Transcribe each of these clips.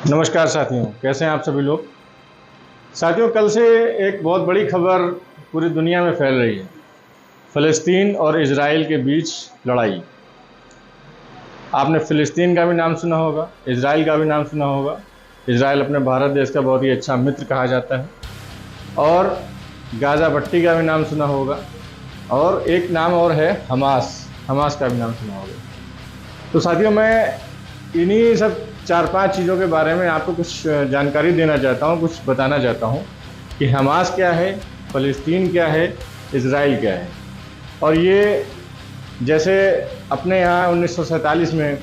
नमस्कार साथियों, कैसे हैं आप सभी लोग। साथियों, कल से एक बहुत बड़ी खबर पूरी दुनिया में फैल रही है। फ़लस्तीन और इजराइल के बीच लड़ाई। आपने फ़लस्तीन का भी नाम सुना होगा, इजराइल का भी नाम सुना होगा। इजराइल अपने भारत देश का बहुत ही अच्छा मित्र कहा जाता है। और गाज़ा पट्टी का भी नाम सुना होगा। और एक नाम और है हमास का भी नाम सुना होगा। तो साथियों, मैं इन्हीं सब 4-5 चीज़ों के बारे में आपको कुछ जानकारी देना चाहता हूँ, कुछ बताना चाहता हूँ कि हमास क्या है, फ़लस्तीन क्या है, इजराइल क्या है। और ये जैसे अपने यहाँ 1947 में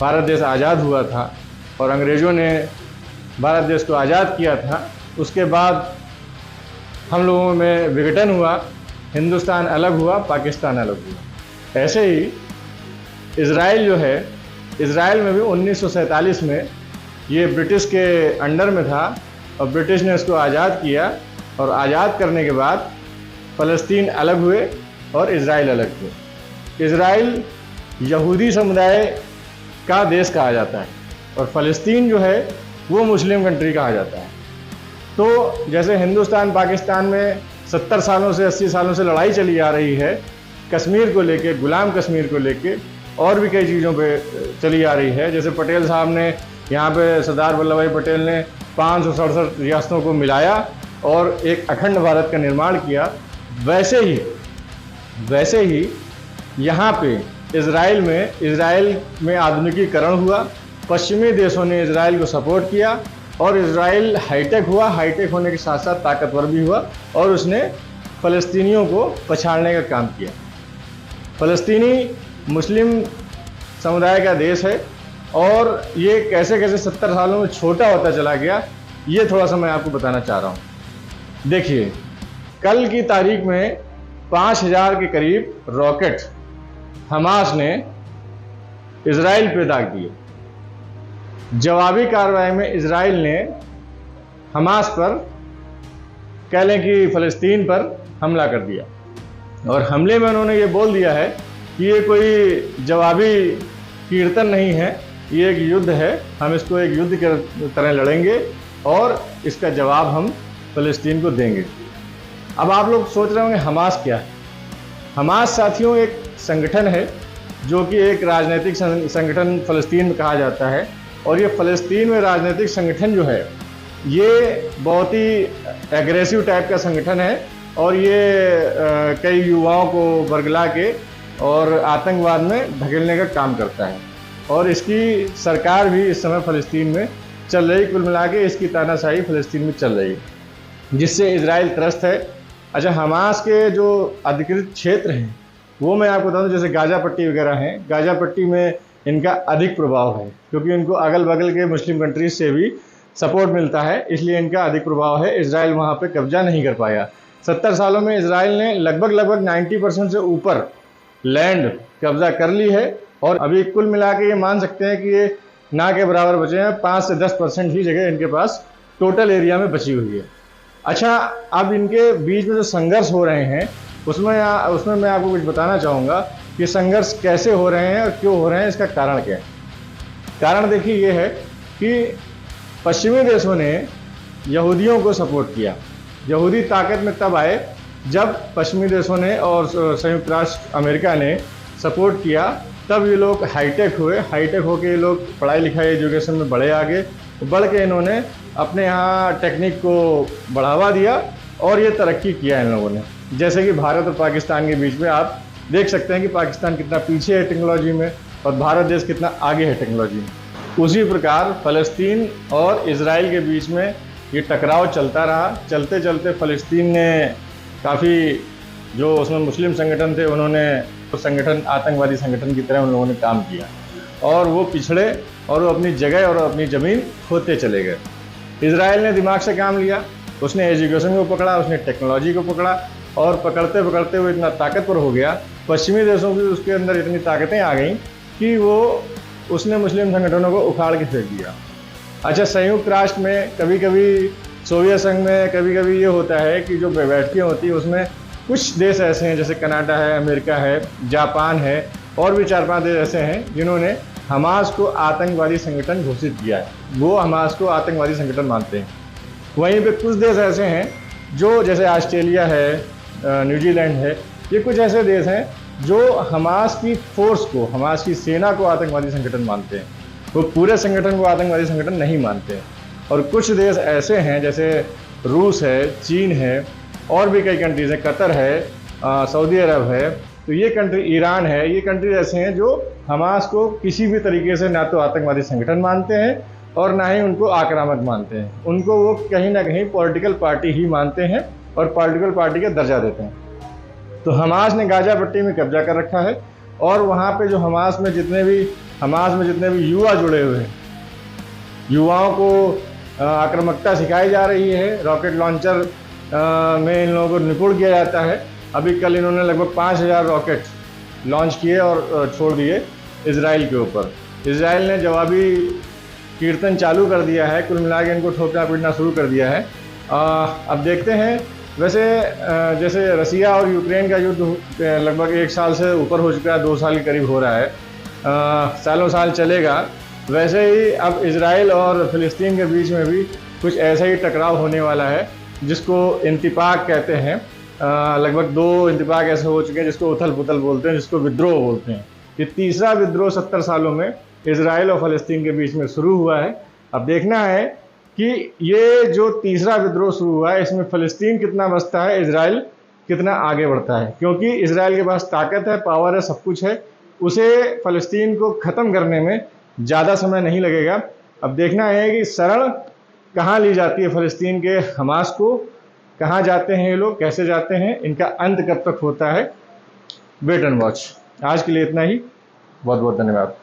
भारत देश आज़ाद हुआ था और अंग्रेज़ों ने भारत देश को आज़ाद किया था, उसके बाद हम लोगों में विघटन हुआ, हिंदुस्तान अलग हुआ, पाकिस्तान अलग हुआ। ऐसे ही इजराइल जो है, इजराइल में भी 1947 में ये ब्रिटिश के अंडर में था और ब्रिटिश ने इसको आज़ाद किया। और आज़ाद करने के बाद फ़लस्तीन अलग हुए और इजराइल अलग हुए। इजराइल यहूदी समुदाय का देश कहा जाता है और फ़लस्तीन जो है वो मुस्लिम कंट्री कहा जाता है। तो जैसे हिंदुस्तान पाकिस्तान में 70 सालों से 80 सालों से लड़ाई चली आ रही है कश्मीर को लेके, गुलाम कश्मीर को लेके, और भी कई चीज़ों पे चली आ रही है। जैसे पटेल साहब ने यहाँ पे, सरदार वल्लभ भाई पटेल ने 567 रियासतों को मिलाया और एक अखंड भारत का निर्माण किया। वैसे ही यहाँ पे इजराइल में आधुनिकीकरण हुआ। पश्चिमी देशों ने इजराइल को सपोर्ट किया और इजराइल हाईटेक हुआ। हाईटेक होने के साथ साथ ताकतवर भी हुआ और उसने फ़लस्तीनियों को पछाड़ने का काम किया। फ़लस्तीनी मुस्लिम समुदाय का देश है और ये कैसे कैसे 70 सालों में छोटा होता चला गया, ये थोड़ा सा मैं आपको बताना चाह रहा हूँ। देखिए, कल की तारीख में 5000 के करीब रॉकेट हमास ने इजराइल पे दाग दिए। जवाबी कार्रवाई में इजराइल ने हमास पर, कह लें कि फ़लस्तीन पर हमला कर दिया। और हमले में उन्होंने ये बोल दिया है कि ये कोई जवाबी कीर्तन नहीं है, ये एक युद्ध है। हम इसको एक युद्ध की तरह लड़ेंगे और इसका जवाब हम फ़लस्तीन को देंगे। अब आप लोग सोच रहे होंगे हमास क्या है। हमास साथियों एक संगठन है जो कि एक राजनीतिक संगठन फ़लस्तीन में कहा जाता है। और ये फ़लस्तीन में राजनीतिक संगठन जो है, ये बहुत ही एग्रेसिव टाइप का संगठन है और ये कई युवाओं को बरगला के और आतंकवाद में धकेलने का काम करता है। और इसकी सरकार भी इस समय फ़लस्तीन में चल रही। कुल मिला के इसकी तानाशाही फ़लस्तीन में चल रही है, जिससे इजराइल त्रस्त है। अच्छा, हमास के जो अधिकृत क्षेत्र हैं वो मैं आपको बता दूँ, जैसे गाज़ा पट्टी वगैरह हैं। गाज़ा पट्टी में इनका अधिक प्रभाव है क्योंकि इनको अगल बगल के मुस्लिम कंट्रीज से भी सपोर्ट मिलता है, इसलिए इनका अधिक प्रभाव है। इजराइल वहाँ पे कब्जा नहीं कर पाया। 70 सालों में इजराइल ने लगभग 90% से ऊपर लैंड कब्जा कर ली है और अभी कुल मिला के ये मान सकते हैं कि ये ना के बराबर बचे हैं। 5 से 10% ही जगह इनके पास टोटल एरिया में बची हुई है। अच्छा, अब इनके बीच में जो संघर्ष हो रहे हैं उसमें मैं आपको कुछ बताना चाहूँगा कि संघर्ष कैसे हो रहे हैं और क्यों हो रहे हैं, इसका कारण क्या है। कारण देखिए ये है कि पश्चिमी देशों ने यहूदियों को सपोर्ट किया। यहूदी ताकत में तब आए जब पश्चिमी देशों ने और संयुक्त राष्ट्र अमेरिका ने सपोर्ट किया, तब ये लोग हाईटेक हुए। हाईटेक होकर ये लोग पढ़ाई लिखाई एजुकेशन में बढ़े आगे, बढ़ के इन्होंने अपने यहाँ टेक्निक को बढ़ावा दिया और ये तरक्की किया इन लोगों ने। जैसे कि भारत और पाकिस्तान के बीच में आप देख सकते हैं कि पाकिस्तान कितना पीछे है टेक्नोलॉजी में और भारत देश कितना आगे है टेक्नोलॉजी में। उसी प्रकार फ़लस्तीन और इजराइल के बीच में ये टकराव चलता रहा। चलते चलते फ़लस्तीन ने काफ़ी, जो उसमें मुस्लिम संगठन थे, उन्होंने संगठन आतंकवादी संगठन की तरह उन लोगों ने काम किया और वो पिछड़े और वो अपनी जगह और अपनी ज़मीन खोते चले गए। इजराइल ने दिमाग से काम लिया, उसने एजुकेशन को पकड़ा, उसने टेक्नोलॉजी को पकड़ा और पकड़ते पकड़ते वो इतना ताकतवर हो गया। पश्चिमी देशों की उसके अंदर इतनी ताकतें आ गई कि उसने मुस्लिम संगठनों को उखाड़ के फेंक दिया। अच्छा, संयुक्त राष्ट्र में कभी कभी, सोवियत संघ में कभी कभी ये होता है कि जो बैठकें होती है उसमें कुछ देश ऐसे हैं, जैसे कनाडा है, अमेरिका है, जापान है और भी 4-5 देश ऐसे हैं जिन्होंने हमास को आतंकवादी संगठन घोषित किया है, वो हमास को आतंकवादी संगठन मानते हैं। वहीं पे कुछ देश ऐसे हैं जो, जैसे ऑस्ट्रेलिया है, न्यूजीलैंड है, ये कुछ ऐसे देश हैं जो हमास की फोर्स को, हमास की सेना को आतंकवादी संगठन मानते हैं। वो पूरे संगठन को आतंकवादी संगठन नहीं मानते हैं। और कुछ देश ऐसे हैं जैसे रूस है, चीन है, और भी कई कंट्रीज़ हैं, कतर है, सऊदी अरब है, तो ये कंट्री, ईरान है, ये कंट्रीज ऐसे हैं जो हमास को किसी भी तरीके से ना तो आतंकवादी संगठन मानते हैं और ना ही उनको आक्रामक मानते हैं। उनको वो कहीं ना कहीं पॉलिटिकल पार्टी ही मानते हैं और पॉलिटिकल पार्टी का दर्जा देते हैं। तो हमास ने गाजा पट्टी में कब्जा कर रखा है और वहाँ पे जो हमास में जितने भी युवा जुड़े हुए हैं, युवाओं को आक्रामकता सिखाई जा रही है। रॉकेट लॉन्चर में इन लोगों को निपुण किया जाता है। अभी कल इन्होंने लगभग 5000 रॉकेट लॉन्च किए और छोड़ दिए इजराइल के ऊपर। इजराइल ने जवाबी कीर्तन चालू कर दिया है, कुल मिला के इनको ठोकना पीटना शुरू कर दिया है। अब देखते हैं। वैसे जैसे रसिया और यूक्रेन का युद्ध लगभग 1 साल से ऊपर हो चुका है, 2 साल के करीब हो रहा है, सालों साल चलेगा। वैसे ही अब इजराइल और फ़िलिस्तीन के बीच में भी कुछ ऐसा ही टकराव होने वाला है जिसको इंतफाक कहते हैं। लगभग 2 इंतफाक ऐसे हो चुके हैं जिसको उथल पुथल बोलते हैं, जिसको विद्रोह बोलते हैं। ये तीसरा विद्रोह 70 सालों में इजराइल और फ़लस्तीन के बीच में शुरू हुआ है। अब देखना है कि ये जो तीसरा विद्रोह शुरू हुआ है इसमें फ़लस्तीन कितना बचता है, इजराइल कितना आगे बढ़ता है, क्योंकि इजराइल के पास ताकत है, पावर है, सब कुछ है। उसे फ़लस्तीन को ख़त्म करने में ज़्यादा समय नहीं लगेगा। अब देखना है कि शरण कहाँ ली जाती है फ़लस्तीन के हमास को, कहाँ जाते हैं ये लोग, कैसे जाते हैं, इनका अंत कब तक होता है। Wait and watch. आज के लिए इतना ही। बहुत बहुत धन्यवाद।